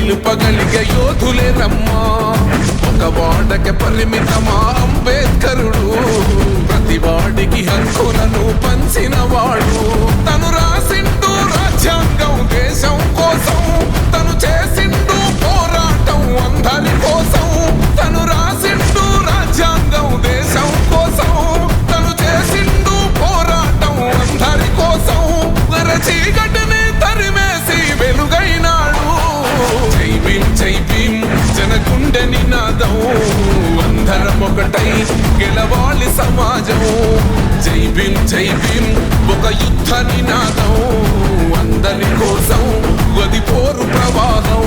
నిలుపగలిగే యోధులే రమ్మా. ఒక వాడకి పరిమితమా అంబేద్కరుడు, ప్రతి వాడికి హక్కులను పంచిన వాడు. తను రాసిండు రాజ్యాంగం దేశం కోసం, తను చేసిండు పోరాటం అందరి కోసం. తను రాసిండు రాజ్యాంగం దేశం కోసం, తను చేసిండు పోరాటం అందరి కోసం. చీకటిని తరిమేసి వెలుగైనాడు. జై భీమ్ జై భీమ్ జనగుండె నినాదం, అందరం ఒకటై గెలవాలి సమాజం. జై భీమ్ జై భీమ్ ఒక యుద్ధ నినాదం, అందరి కోసం గది పోరు ప్రవాహం.